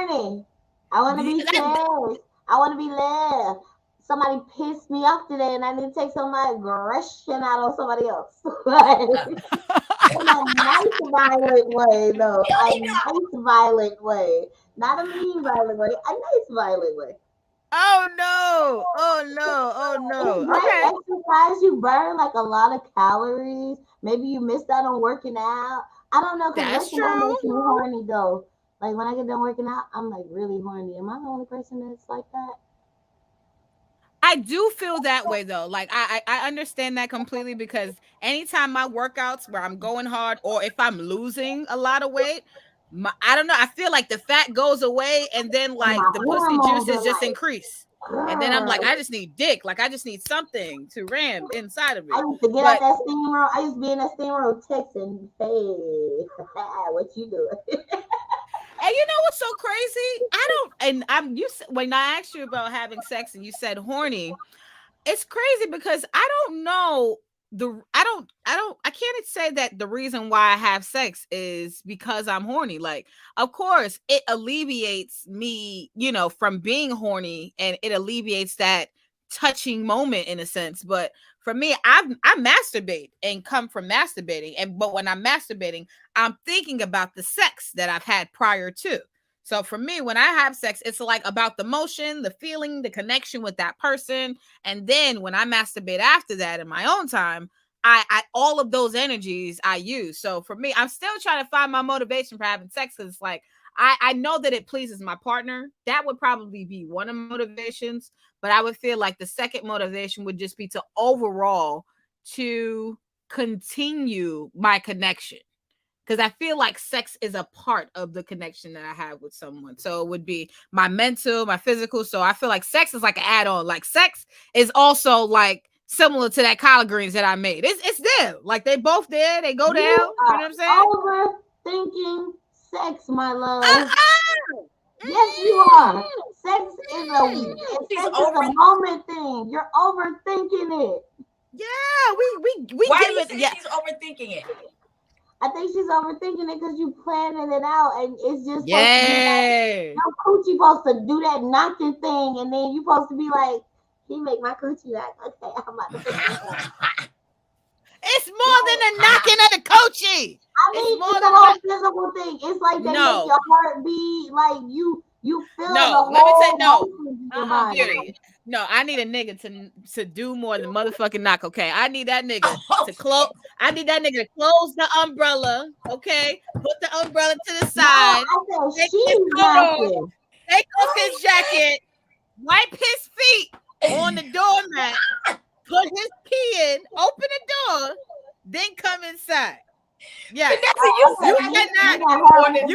B: horny. I want to be saved. I want to be loved. Somebody pissed me off today and I need to take some of my aggression out on somebody else. In a nice violent way, though. A nice violent way. Not a mean violent way. A nice violent way.
A: Oh no.
B: Okay. Exercise, you burn like a lot of calories. Maybe you missed out on working out. I don't know.
A: That's
B: true. Makes me
A: true.
B: horny though. Like when I get done working out, I'm like really horny. Am I the only person that's like that?
A: I do feel that way though. Like I understand that completely because anytime my workouts where I'm going hard or if I'm losing a lot of weight, I don't know. I feel like the fat goes away and then like the pussy juices just increase. And then I'm like, I just need dick. Like I just need something to ram inside of me.
B: I used to get out that steam room. I used to be in that steam room texting, hey, what you doing?
A: And you know what's so crazy? When I asked you about having sex and you said horny, it's crazy because I don't know I can't say that the reason why I have sex is because I'm horny. Like, of course, it alleviates me, from being horny and it alleviates that touching moment in a sense. But for me, I masturbate and come from masturbating. But when I'm masturbating, I'm thinking about the sex that I've had prior to. So for me, when I have sex, it's like about the motion, the feeling, the connection with that person. And then when I masturbate after that in my own time, I all of those energies I use. So for me, I'm still trying to find my motivation for having sex because it's like I know that it pleases my partner. That would probably be one of my motivations. But I would feel like the second motivation would just be to overall to continue my connection. Because I feel like sex is a part of the connection that I have with someone. So it would be my mental, my physical. So I feel like sex is like an add-on. Like sex is also like similar to that collard greens that I made. It's there. Like they both there. They go down. You know what I'm saying?
B: Overthinking sex, my love. Yes, you are. Sex is a moment thing. You're overthinking it.
A: Yeah, we
C: Why
A: give
C: do you
A: it.
C: think
A: Yeah.
C: she's overthinking it?
B: I think she's overthinking it because you planning it out, and it's just supposed to be like
A: Yeah.
B: your coochie supposed to do that knocking thing, and then you supposed to be like, he make my coochie knock. Okay, I'm about to fix this up.
A: It's more than a knocking of the coochie.
B: I mean,
A: more
B: it's a
A: than
B: whole
A: that.
B: physical thing. It's like they
A: No.
B: make your heart beat, like you feel the
A: No,
B: whole
A: let me say no.
B: motions in your body.
A: Period. No, I need a nigga to do more than motherfucking knock. Okay, I need that nigga to close. I need that nigga to close the umbrella. Okay, put the umbrella to the side.
B: No, I said
A: Take
B: she's
A: his coat off,
B: knocking.
A: take off his jacket, wipe his feet on the doormat, put his key in, open the door, then come inside. Yeah, you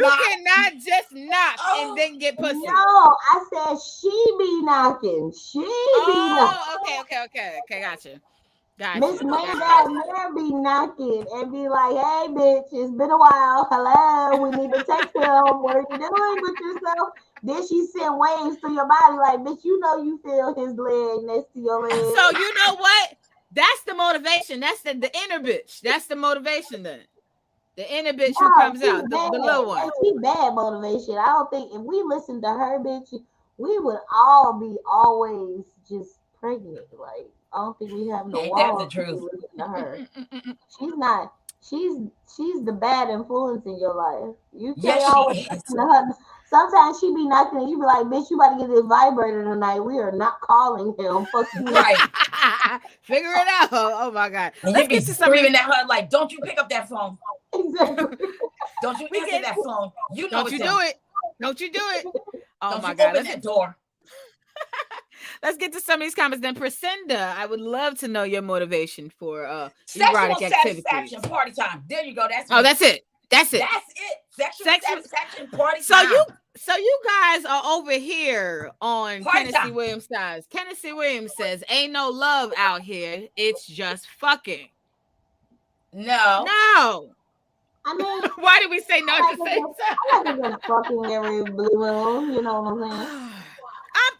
A: cannot just knock and then get pussy.
B: No, I said she be knocking. She be knocking.
A: Okay, gotcha.
B: Miss Mary be knocking and be like, "Hey, bitch, it's been a while. Hello, we need to text him. What are you doing with yourself?" Then she send waves to your body, like, "Bitch, you know you feel his leg next to your leg."
A: So you know what? That's the motivation. That's the inner bitch. That's the motivation then. The inner bitch who comes out, the little one.
B: She bad motivation. I don't think if we listened to her, bitch, we would all be always just pregnant. Like, I don't think we have no walls. That's the truth. Listen to her. She's not. She's the bad influence in your life. You can't always listen to her. Sometimes she be knocking and you be like, "Bitch, you about to get this vibrator tonight. We are not calling him." Fuck you.
C: Right.
A: Figure it out. Oh my God.
C: And you be screaming at her like, "Don't you pick up that phone."
B: Exactly.
C: Don't you answer that phone. You know
A: Don't you do it. Don't you do it. Oh
C: Don't
A: my
C: you
A: God.
C: open that door.
A: Let's get to some of these comments. Then Priscinda, I would love to know your motivation for
C: sexual
A: erotic activities.
C: satisfaction, party time. There you go. That's
A: that's it. That's it.
C: That's it. Sexual satisfaction, party
A: so
C: time.
A: So you guys are over here on
C: Party
A: Tennessee
C: time.
A: Williams size. Tennessee Williams says, "Ain't no love out here. It's just fucking."
C: No.
B: I mean,
A: why did we say no at the same time?
B: I like to just fucking every blue moon. You know what I'm saying?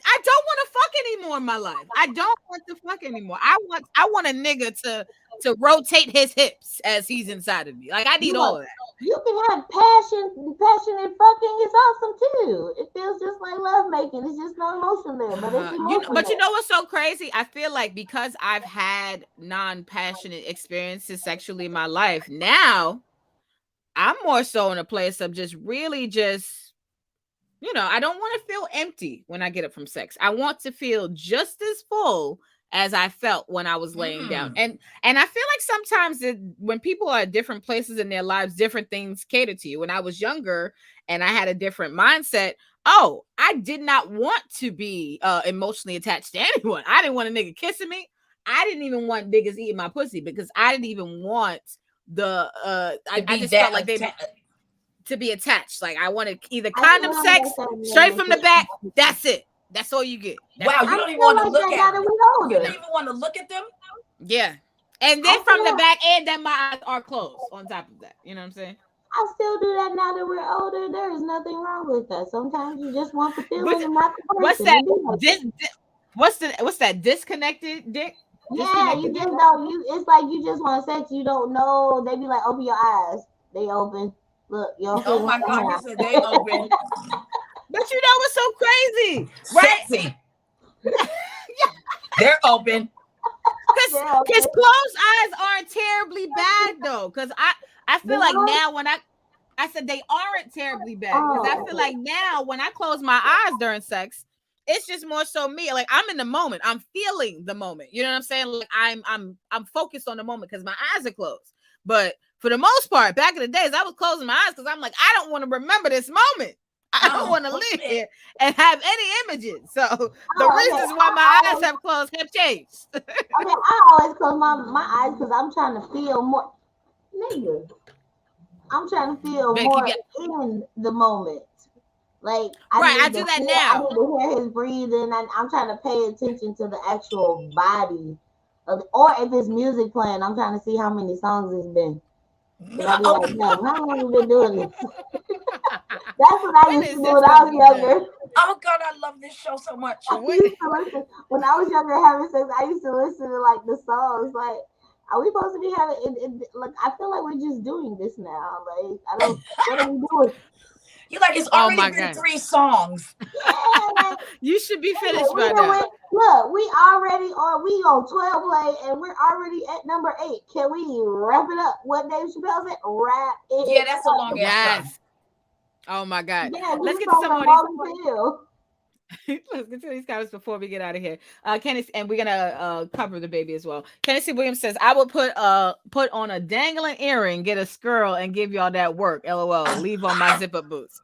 A: I don't want to fuck anymore in my life. I don't want to fuck anymore. I want a nigga to rotate his hips as he's inside of me. Like, I need all of that.
B: You can have passionate fucking is awesome too. It feels just like love making. It's just no emotion there, but it's emotion.
A: But you know what's so crazy? I feel like because I've had non-passionate experiences sexually in my life, now I'm more so in a place of just really just, I don't want to feel empty when I get up from sex. I want to feel just as full as I felt when I was laying down. And I feel like sometimes when people are at different places in their lives, different things cater to you. When I was younger and I had a different mindset, I did not want to be emotionally attached to anyone. I didn't want a nigga kissing me. I didn't even want niggas eating my pussy because I didn't even want I just felt like to be attached. Like, I wanted either condom sex straight from the back. That's it. That's all you get.
C: Wow, you don't even want to look at them. You don't even want to look at them.
A: Yeah. And then from the back end, that my eyes are closed on top of that. You know what I'm saying?
B: I still do that now that we're older. There is nothing wrong with that. Sometimes you just want the feeling and not the person.
A: What's that? What's that? Disconnected dick?
B: Yeah, you just don't. It's like you just want sex. You don't know. They be like, "Open your eyes." They open. Look,
C: oh my God, you said they open.
A: But you know what's so crazy, right?
C: Sexy. They're open.
A: Because closed eyes aren't terribly bad though. Because I feel like now when I said they aren't terribly bad. Because I feel like now when I close my eyes during sex, it's just more so me. Like, I'm in the moment. I'm feeling the moment. You know what I'm saying? Like, I'm focused on the moment because my eyes are closed. But for the most part, back in the days, I was closing my eyes because I'm like, I don't want to remember this moment. I don't want to live here and have any images. So the reasons why my eyes have closed have changed.
B: I always close my eyes because I'm trying to feel more. Nigga, I'm trying to feel more in the moment. Like,
A: I do that now.
B: I need to hear his breathing, and I'm trying to pay attention to the actual body. Or if it's music playing, I'm trying to see how many songs it's been. I'll be like, "No, how long have you been doing this?" That's what I used to do when I was younger.
C: Oh God, I love this show so much.
B: When I was younger having sex, I used to listen to like the songs. Like, Are we supposed to be having like I feel like we're just doing this now. Like I don't what are we doing?
C: You like it's
A: Oh
C: already
A: my
C: been
A: God.
C: 3 songs.
B: Yeah, like
A: You should be
B: look,
A: finished by now.
B: look, we already are we on 12 play and we're already at number 8. Can we wrap it up? What Dave Chappelle said? Wrap
C: Yeah,
B: it
C: that's a long
B: up.
C: ass song.
A: Yes. Oh my God.
B: Yeah, we
A: Let's
B: just
A: get to
B: on
A: some
B: the
A: more of these.
B: Molly Hill.
A: Let's get to these comments before we get out of here. Kenneth, and we're gonna cover the baby as well. Tennessee Williams says, "I would put on a dangling earring, get a skirl, and give y'all that work. LOL. Leave on my zip up boots."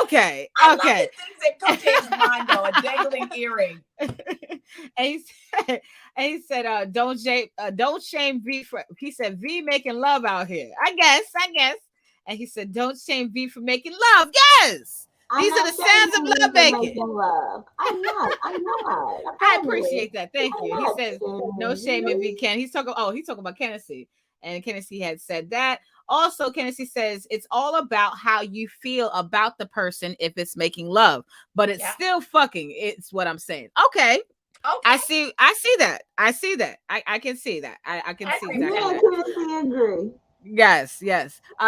A: Okay,
C: I love
A: okay.
C: the things that come to his mind though. A dangling earring.
A: and he said, don't shame V for. He said V making love out here. I guess. And he said, don't shame V for making love. Yes.
B: I'm
A: These are
B: not
A: the sounds of
B: shaming you
A: love
B: for
A: making.
B: making love. I'm not. I
A: I
B: promise.
A: appreciate that. Thank
B: I'm
A: you. He
B: not
A: says, no
B: shaming
A: shame if
B: you.
A: he can. He's talking about Kennedy. And Kennedy had said that. Also, Kennedy says it's all about how you feel about the person if it's making love, but it's still fucking. It's what I'm saying. Okay. I see that. I can see that. I can see
B: Me
A: exactly
B: and
A: that.
B: Tennessee agree.
A: Yes.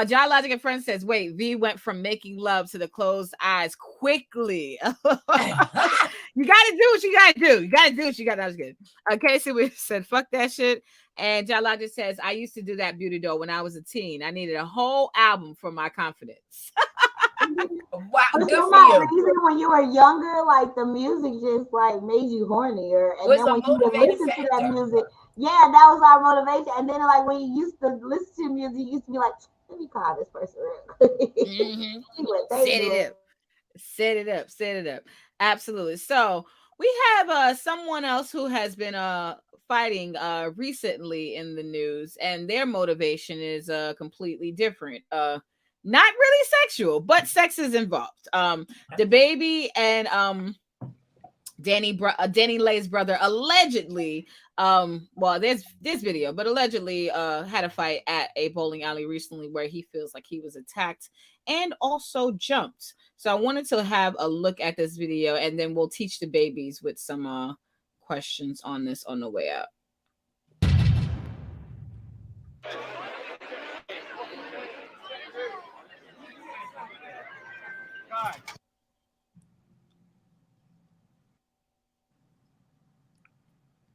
A: John Logic and Friends says, wait, V went from making love to the closed eyes quickly. You gotta do what you gotta do. That was good. Casey we said, fuck that shit. And John Logic says, I used to do that beauty doll when I was a teen. I needed a whole album for my confidence.
C: Wow,
B: For
C: good
B: some
C: for you.
B: reason, when you were younger, like the music just like made you hornier, and
C: Was
B: then
C: a
B: when you would
C: motivating
B: listen to that
C: factor.
B: music, yeah, that was our motivation. And then like when you used to listen to music, you used to be like, let me call this person real quick.
A: Mm-hmm.
B: See what they
A: Set
B: doing.
A: it up. Absolutely. So we have someone else who has been fighting recently in the news, and their motivation is completely different. Not really sexual, but sex is involved. The baby and Danny Lay's brother allegedly well there's this video, but allegedly had a fight at a bowling alley recently where he feels like he was attacked and also jumped. So I wanted to have a look at this video, and then we'll teach the babies with some questions on this on the way out.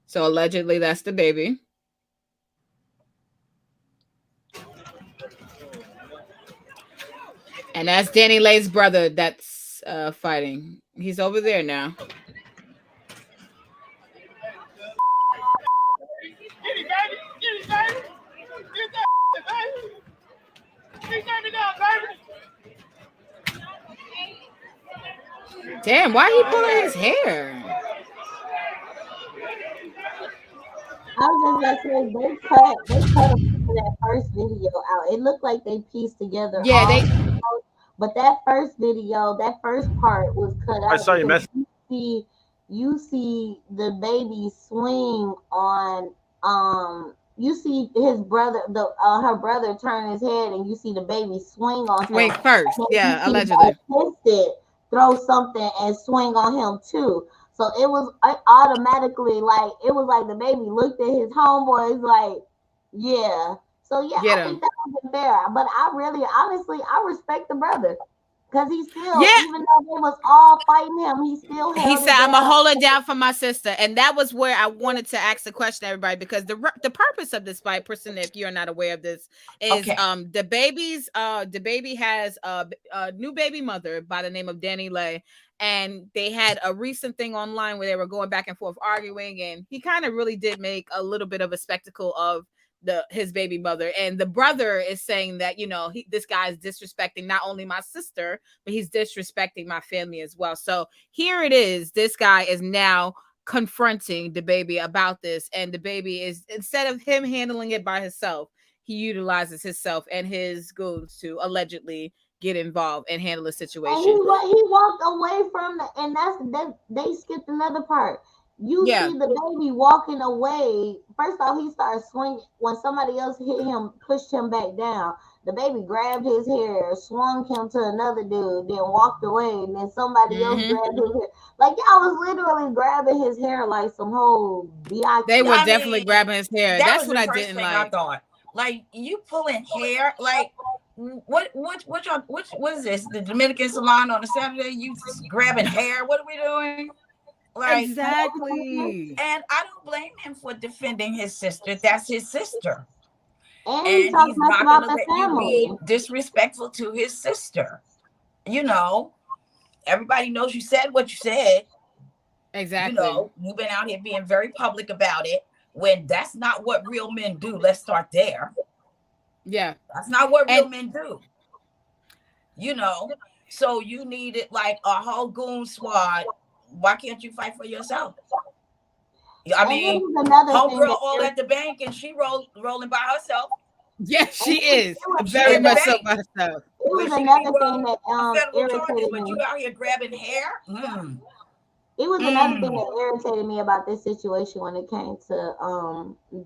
A: So allegedly that's the baby. And that's Danny Lay's brother that's fighting. He's over there now.
H: Get it, baby. Get it, baby. Get that baby. Get that down, baby.
A: Damn, why he pulling his hair?
B: I was just gonna say they cut that first video out. It looked like they pieced together
A: Yeah,
B: all
A: they
B: videos, but that first video, that first part was cut
H: I
B: out
H: saw your
B: because
H: message.
B: you see the baby swing on you see his brother her brother turn his head and you see the baby swing on him.
A: wait first.
B: And you
A: Yeah,
B: see
A: allegedly.
B: assisted throw something and swing on him too. So it was automatically like it was like the baby looked at his homeboys like, yeah. So yeah,
A: Get
B: I
A: him.
B: think that was fair. But I really honestly I respect the brother. Cause he still,
A: Yeah.
B: even though they was all fighting him, he still
A: He
B: held
A: said,
B: it
A: "I'm gonna
B: down.
A: hold it down for my sister," and that was where I wanted to ask the question, everybody, because the purpose of this fight, person, if you're not aware of this, is the baby has a new baby mother by the name of Danny Lay, and they had a recent thing online where they were going back and forth arguing, and he kind of really did make a little bit of a spectacle of his baby mother, and the brother is saying that this guy is disrespecting not only my sister, but he's disrespecting my family as well. So here it is, this guy is now confronting the baby about this, and the baby is, instead of him handling it by himself, he utilizes himself and his goons to allegedly get involved and handle the
B: And
A: situation.
B: he walked away from the, and that they skipped another part. You
A: Yeah.
B: see the baby walking away. First off, he started swinging when somebody else hit him, pushed him back down. the baby grabbed his hair, swung him to another dude, then walked away, and then somebody else
A: Mm-hmm.
B: grabbed his hair. Like y'all was literally grabbing his hair like some whole
A: They were
C: I
B: biatch.
A: definitely
C: mean,
A: grabbing his hair.
C: that
A: That's
C: was
A: what
C: the
A: I
C: first
A: didn't
C: thing I
A: like.
C: thought. Like you pulling hair, like what is this? The Dominican salon on a Saturday? You just grabbing hair? What are we doing? Like,
A: Exactly.
C: and I don't blame him for defending his sister. That's his sister,
B: And he
C: and
B: talked
C: he's
B: mess
C: not
B: about
C: gonna
B: the
C: let you be
B: family.
C: disrespectful to his sister. You know, everybody knows you said what you said.
A: Exactly.
C: You've been out here being very public about it when that's not what real men do. Let's start there.
A: Yeah.
C: That's not what
A: And
C: real men do. So you needed like a whole goon squad. Why can't you fight for yourself? I
B: And this
C: mean,
B: is another thing
C: homegirl
B: that
C: all at the bank and she rolling by herself.
A: yes,
B: and
A: she is
C: She
A: very
C: at the
A: much so
C: bank
A: by herself.
B: it
C: where
B: was
C: she could be
B: another thing that
C: federal charges,
B: irritated
C: but
B: me.
C: you out here grabbing hair.
B: It was another thing that irritated me about this situation when it came to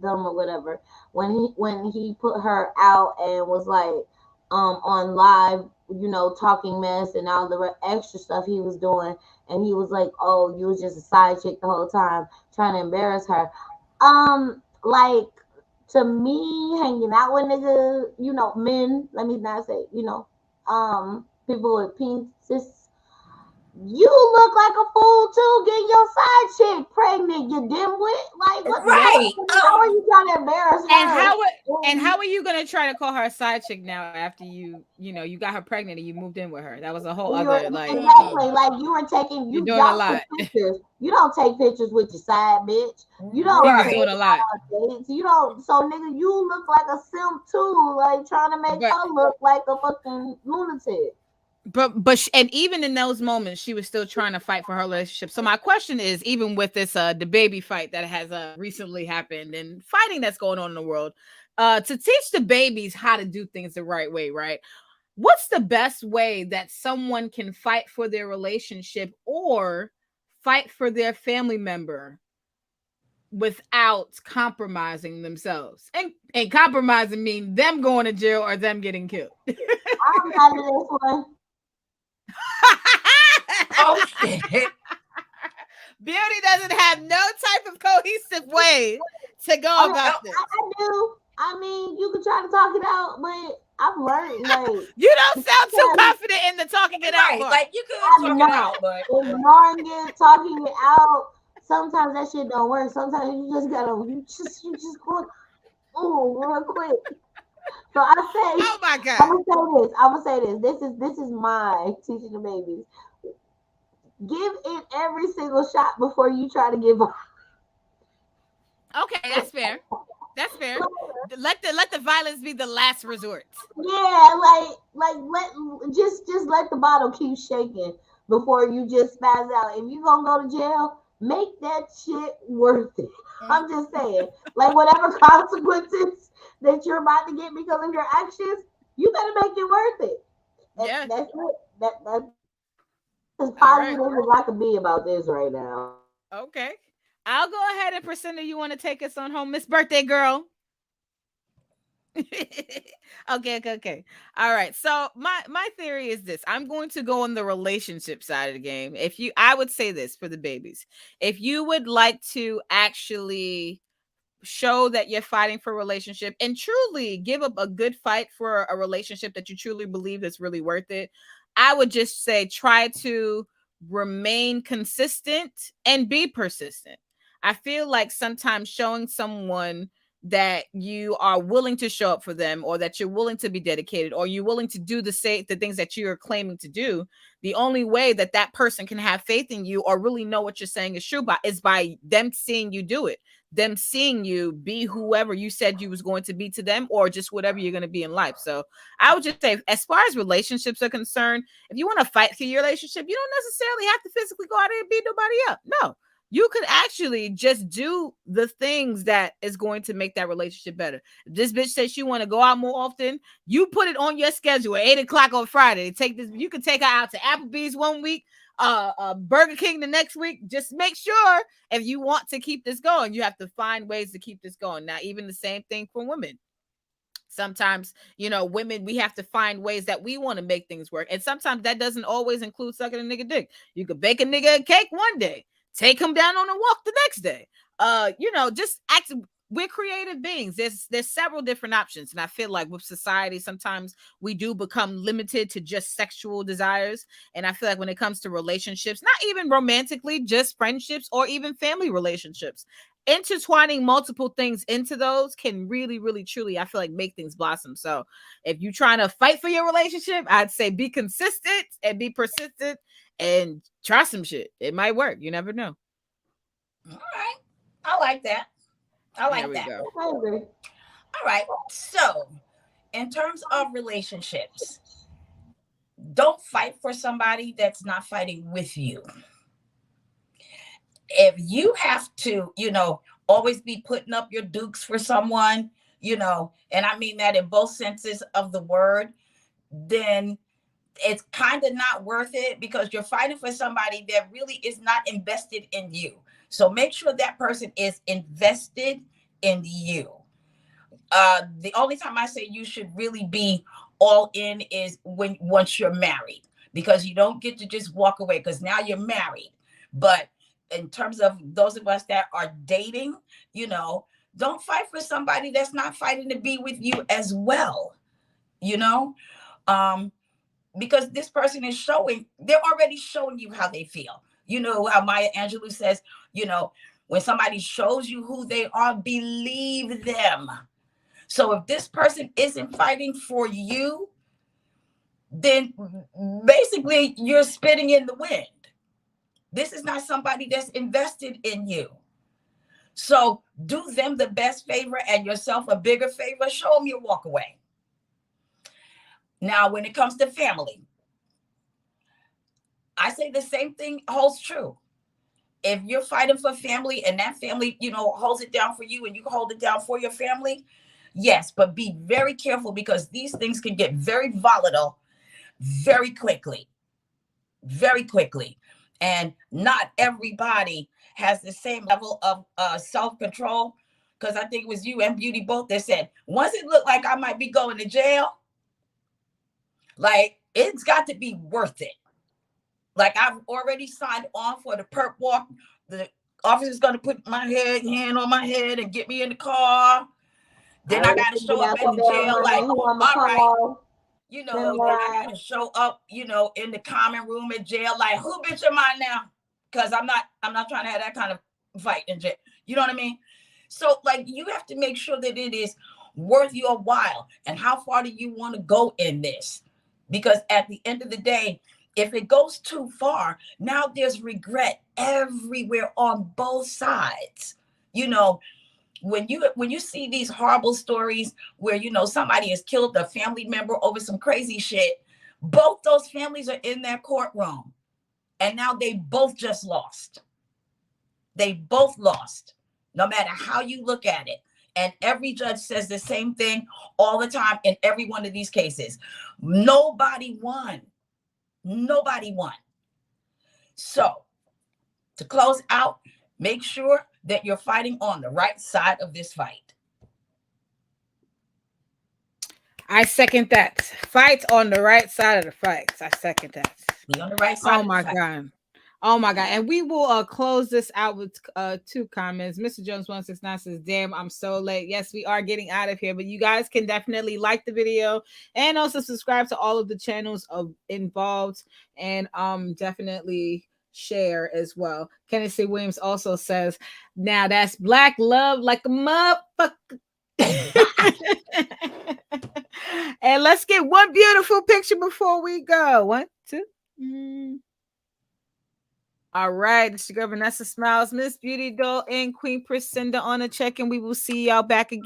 B: them or whatever. When he put her out and was like on live, talking mess and all the extra stuff he was doing, and he was like, "Oh, you was just a side chick the whole time, trying to embarrass her." Like to me, hanging out with niggas, men. Let me not say, people with penises. You look like a fool too, getting your side chick pregnant, you dimwit. Like what the
C: Right.
B: hell? How are you trying to embarrass
A: And
B: her?
A: how are you gonna try to call her a side chick now after you got her pregnant and you moved in with her? That was a whole other like
B: Exactly like you were taking
A: you're
B: you
A: doing a
B: y'all took
A: lot.
B: pictures. You don't take pictures with your side bitch. You
A: He
B: don't
A: was
B: take
A: doing a lot.
B: dates. You don't. So nigga, you look like a simp too, like trying to make
A: But
B: her look like a fucking lunatic.
A: and even in those moments she was still trying to fight for her relationship. So my question is, even with this the baby fight that has recently happened and fighting that's going on in the world, to teach the babies how to do things the right way, right? What's the best way that someone can fight for their relationship or fight for their family member without compromising themselves? And compromising mean them going to jail or them getting killed.
B: I'm out of this one.
C: Oh shit.
A: Beauty doesn't have no type of cohesive way to go about this.
B: I do. I mean, you can try to talk it out, but I've learned like
A: You don't sound too confident in the talking it out
C: Right.
A: part.
C: Like you could
B: I'm
C: talk it
B: not
C: out, but
B: ignoring it, talking it out. Sometimes that shit don't work. Sometimes you just go, real quick. So I say,
A: Oh my
B: I'm
A: god.
B: gonna say this. I'm gonna say this. This is my teaching the babies. Give it every single shot before you try to give up.
A: Okay, that's fair. That's fair. Let the violence be the last resort.
B: Yeah, like just let the bottle keep shaking before you just spaz out. If you gonna go to jail, make that shit worth it. I'm just saying, like whatever consequences that you're about to get because of your actions, you better make it worth it.
A: Yeah.
B: That's it. That's as
A: All right.
B: positive as I can be about this right now.
A: Okay. I'll go ahead and Priscilla, you want to take us on home, Miss Birthday Girl? Okay. All right. So my theory is this. I'm going to go on the relationship side of the game. I would say this for the babies. If you would like to actually show that you're fighting for a relationship and truly give up a good fight for a relationship that you truly believe is really worth it, I would just say try to remain consistent and be persistent. I feel like sometimes showing someone that you are willing to show up for them or that you're willing to be dedicated or you're willing to do the things that you're claiming to do, the only way that that person can have faith in you or really know what you're saying is true is by them seeing you do it, them seeing you be whoever you said you was going to be to them or just whatever you're going to be in life. So I would just say, as far as relationships are concerned, if you want to fight for your relationship, you don't necessarily have to physically go out there and beat nobody up. No, you could actually just do the things that is going to make that relationship better. If this bitch says she want to go out more often, you put it on your schedule at 8:00 on Friday. You can take her out to Applebee's one week, Burger King the next week. Just make sure if you want to keep this going, you have to find ways to keep this going. Now, even the same thing for women. Sometimes, women, we have to find ways that we want to make things work. And sometimes that doesn't always include sucking a nigga dick. You could bake a nigga a cake one day, take him down on a walk the next day. Just act. We're creative beings. There's several different options. And I feel like with society, sometimes we do become limited to just sexual desires. And I feel like when it comes to relationships, not even romantically, just friendships or even family relationships, intertwining multiple things into those can really, really, truly, I feel like, make things blossom. So if you're trying to fight for your relationship, I'd say be consistent and be persistent and try some shit. It might work. You never know.
C: All right. I like that. I like that.
A: Go.
B: I agree.
C: All right. So, in terms of relationships, don't fight for somebody that's not fighting with you. If you have to, always be putting up your dukes for someone, and I mean that in both senses of the word, then it's kind of not worth it, because you're fighting for somebody that really is not invested in you. So make sure that person is invested in you. The only time I say you should really be all in is once you're married, because you don't get to just walk away, because now you're married. But in terms of those of us that are dating, don't fight for somebody that's not fighting to be with you as well, because this person is they're already showing you how they feel. You know how Maya Angelou says, when somebody shows you who they are, believe them. So if this person isn't fighting for you, then basically you're spitting in the wind. This is not somebody that's invested in you. So do them the best favor and yourself a bigger favor. Show them your walk away. Now, when it comes to family, I say the same thing holds true. If you're fighting for family and that family, holds it down for you and you hold it down for your family, yes, but be very careful, because these things can get very volatile very quickly. And not everybody has the same level of self-control, because I think it was you and Beauty both that said, once it looked like I might be going to jail, like, it's got to be worth it. Like, I've already signed on for the perp walk. The officer's going to put my hand on my head and get me in the car. Then I got to show up at the jail like, all right. Then I got to show up, in the common room at jail like, who bitch am I now? Because I'm not trying to have that kind of fight in jail. You know what I mean? So, like, you have to make sure that it is worth your while. And how far do you want to go in this? Because at the end of the day, if it goes too far, now there's regret everywhere on both sides. When you see these horrible stories where, somebody has killed a family member over some crazy shit, both those families are in their courtroom. And now they both just lost. They both lost, no matter how you look at it. And every judge says the same thing all the time in every one of these cases. Nobody won. So, to close out, make sure that you're fighting on the right side of this fight.
A: I second that. Fight on the right side of the fight. I second that.
C: Be on the right side.
A: Oh my God. Oh my God. And we will close this out with 2 comments. Mr. Jones 169 says, damn, I'm so late. Yes, we are getting out of here, but you guys can definitely like the video and also subscribe to all of the channels involved, and definitely share as well. Kenneth C. Williams also says, now that's black love like a motherfucker. And let's get one beautiful picture before we go. 1, 2. All right, it's your girl Vanessa Smilez, Miss Beauty Doll, and Queen Priscinda on a check, and we will see y'all back again.